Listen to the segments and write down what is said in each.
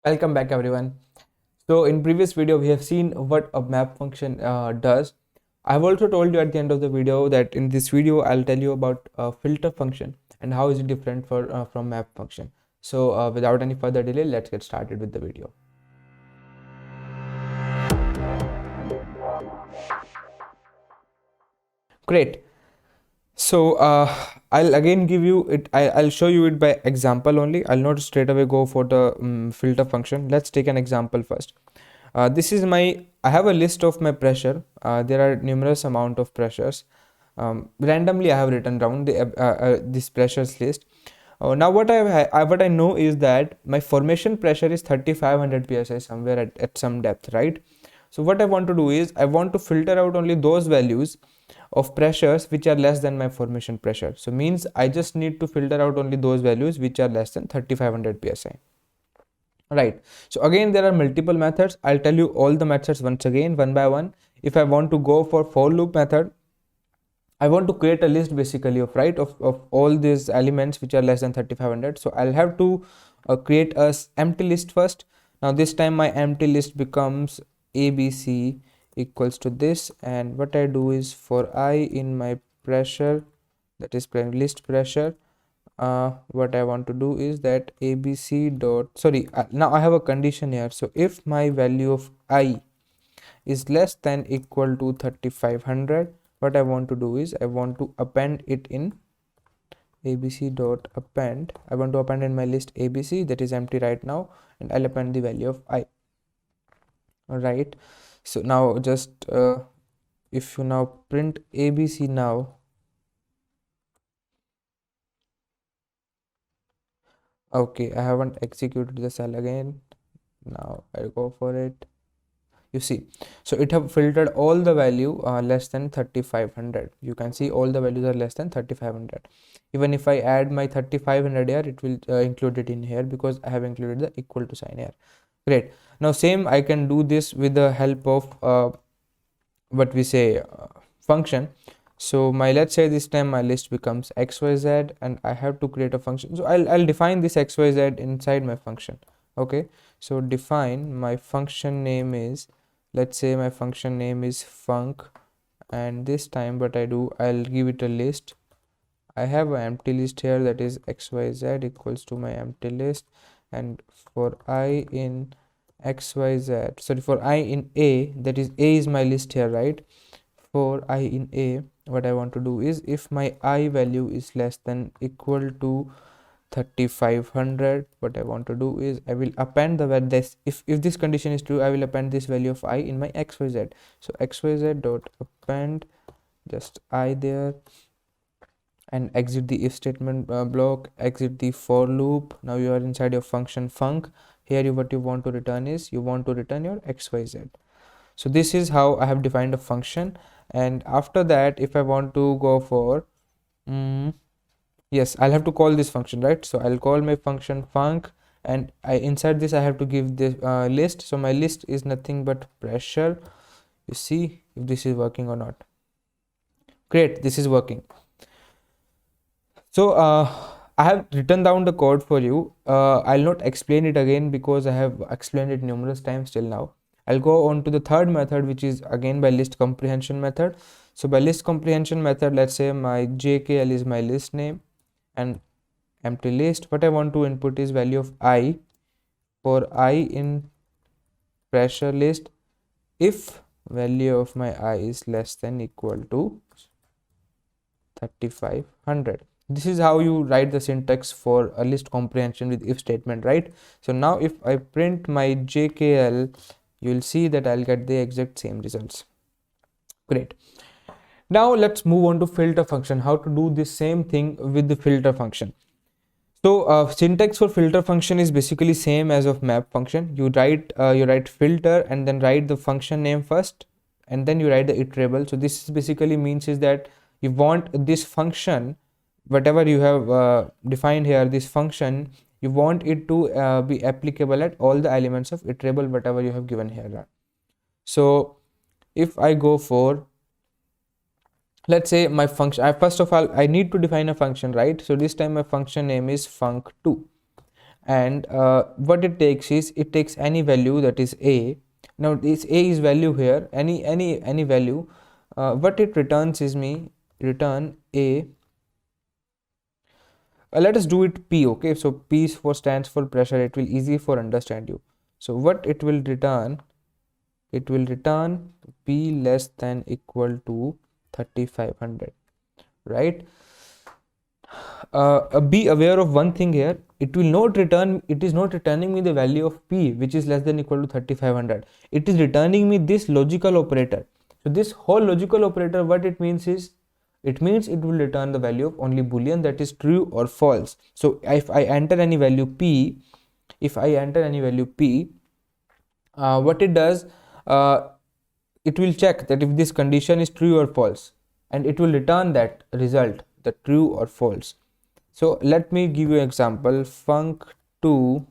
Welcome back everyone. So in previous video we have seen what a map function does. I've also told you at the end of the video that in this video I'll tell you about a filter function and how is it different from map function. So without any further delay, let's get started with the video. Great. So I'll again give you it. I'll show you it by example only. I'll not straight away go for the filter function. Let's take an example first. This is I have a list of my pressure. There are numerous amount of pressures. Randomly I have written down this pressures list. Now what I know is that my formation pressure is 3500 psi somewhere at some depth, right? So what I want to do is I want to filter out only those values of pressures which are less than my formation pressure. So means I just need to filter out only those values which are less than 3500 psi. Right. So again, there are multiple methods. I'll tell you all the methods once again, one by one. If I want to go for loop method, I want to create a list basically of all these elements which are less than 3500. So I'll have to create a empty list first. Now this time my empty list becomes ABC equals to this, and what I do is for I in my pressure, that is list pressure, what I want to do is that ABC dot now I have a condition here. So if my value of I is less than equal to 3500, what I want to do is I want to append it in ABC dot append. I want to append in my list ABC that is empty right now, and I'll append the value of I. All right. So now just if you now print ABC now, okay, I haven't executed the cell again. Now I'll go for it. You see, so it have filtered all the value less than 3500. You can see all the values are less than 3500. Even if I add my 3500 here, it will include it in here because I have included the equal to sign here. Great. Now same I can do this with the help of what we say function. So let's say this time my list becomes xyz, and I have to create a function. So I'll define this xyz inside my function. Okay, so define my function name is, let's say my function name is func, and this time what I do, I'll give it a list. I have an empty list here, that is xyz equals to my empty list, and for I in xyz, sorry, for I in a, that is a is my list here, right? For I in a, what I want to do is if my I value is less than equal to 3500, what I want to do is I will append the value. If this condition is true, I will append this value of I in my xyz. So xyz dot append just I there, and exit the if statement block, exit the for loop. Now you are inside your function func. Here what you want to return is you want to return your xyz. So this is how I have defined a function. And after that, if I want to go for yes, I'll have to call this function, right? So I'll call my function func, and inside this I have to give this list. So my list is nothing but pressure. You see if this is working or not. Great, this is working. So I have written down the code for you. I'll not explain it again because I have explained it numerous times till now. I'll go on to the third method, which is again by list comprehension method. So by list comprehension method, let's say my JKL is my list name and empty list. What I want to input is value of I. For I in pressure list, if value of my I is less than equal to 3500. This is how you write the syntax for a list comprehension with if statement, right? So now if I print my JKL, you'll see that I'll get the exact same results. Great. Now let's move on to filter function, how to do the same thing with the filter function. So syntax for filter function is basically same as of map function. You write filter and then write the function name first, and then you write the iterable. So this basically means is that you want this function, whatever you have defined here, this function, you want it to be applicable at all the elements of iterable whatever you have given here. So if I go for, let's say my function, first of all I need to define a function, right? So this time my function name is func2, and what it takes is it takes any value that is a. Now this a is value here, any value. What it returns is me return a. Let us do it p. Okay, so p for stands for pressure. It will easy for understand you. So what it will return, it will return p less than equal to 3500, right? Be aware of one thing here. It will not return, it is not returning me the value of p which is less than equal to 3500. It is returning me this logical operator. So this whole logical operator, what it means is, it means it will return the value of only boolean, that is true or false. So if I enter any value p, what it does, it will check that if this condition is true or false, and it will return that result, the true or false. So let me give you an example. Func2,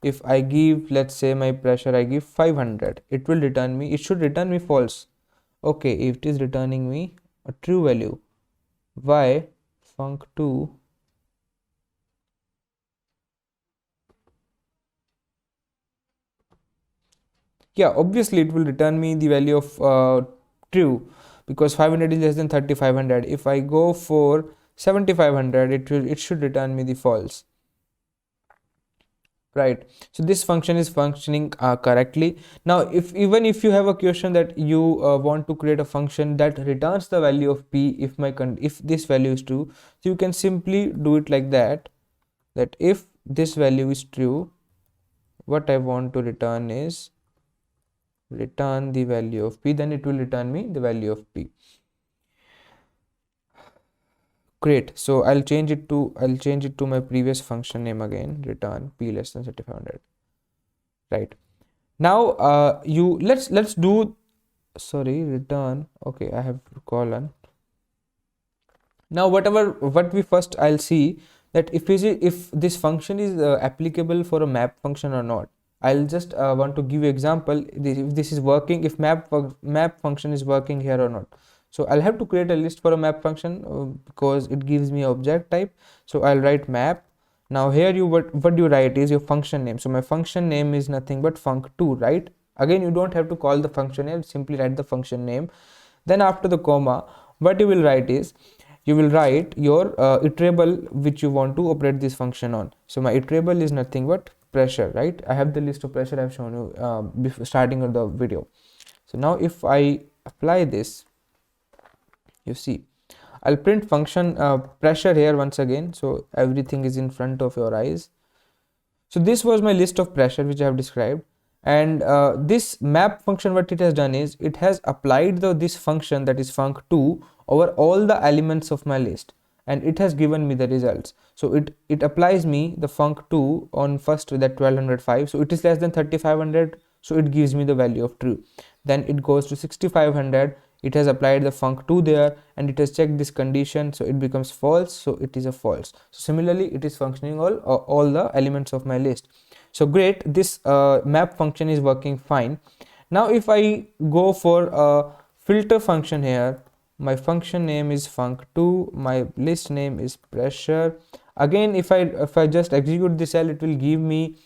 if I give, let's say my pressure I give 500, it will return me, it should return me false. Okay, if it is returning me a true value, why? Func2, yeah, obviously it will return me the value of true, because 500 is less than 3500. If I go for 7500, it should return me the false, right? So this function is functioning correctly. Now if even if you have a question that you want to create a function that returns the value of p if this value is true, so you can simply do it like that, that if this value is true, what I want to return is return the value of p, then it will return me the value of p. Great. So I'll change it to my previous function name again, return p less than 3500, right? Now let's do, sorry, return, okay, I have colon. Now what we first I'll see that if this function is applicable for a map function or not. I'll just want to give you example if this is working, if map function is working here or not. So I'll have to create a list for a map function because it gives me object type. So I'll write map. Now here what you write is your function name. So my function name is nothing but func2, right? Again, you don't have to call the function name, simply write the function name. Then after the comma, what you will write is, you will write your iterable which you want to operate this function on. So my iterable is nothing but pressure, right? I have the list of pressure I've shown you before starting of the video. So now if I apply this, you see I'll print function pressure here once again, so everything is in front of your eyes. So this was my list of pressure which I have described, and this map function, what it has done is it has applied this function, that is func2, over all the elements of my list, and it has given me the results. So it applies me the func2 on first that 1205, so it is less than 3500, so it gives me the value of true. Then it goes to 6500, it has applied the func2 there, and it has checked this condition, so it becomes false, so it is a false. So similarly it is functioning all the elements of my list. So great, this map function is working fine. Now if I go for a filter function here, my function name is func2, my list name is pressure. Again, if I just execute this cell, it will give me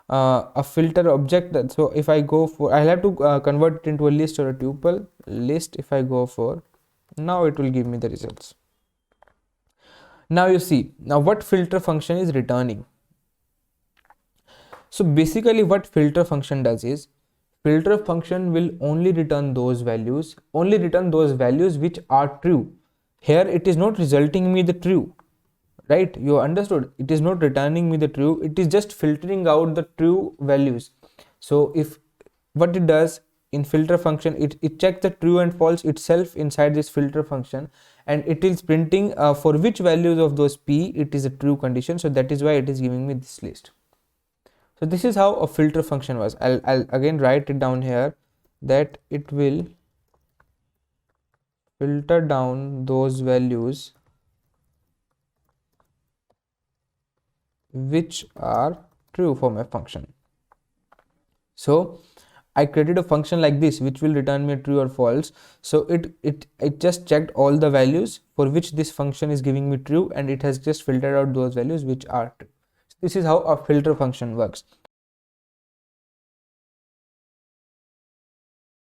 a filter object. So if I go for, I'll have to convert it into a list or a tuple list. If I go for, now it will give me the results. Now you see, now what filter function is returning. So basically what filter function does is, filter function will only return those values which are true. Here it is not resulting me the true, right? You understood? It is not returning me the true, it is just filtering out the true values. So if what it does in filter function, it checks the true and false itself inside this filter function, and it is printing for which values of those p it is a true condition. So that is why it is giving me this list. So this is how a filter function was. I'll again write it down here, that it will filter down those values which are true for my function. So I created a function like this which will return me true or false. So it just checked all the values for which this function is giving me true, and it has just filtered out those values which are true. This is how a filter function works.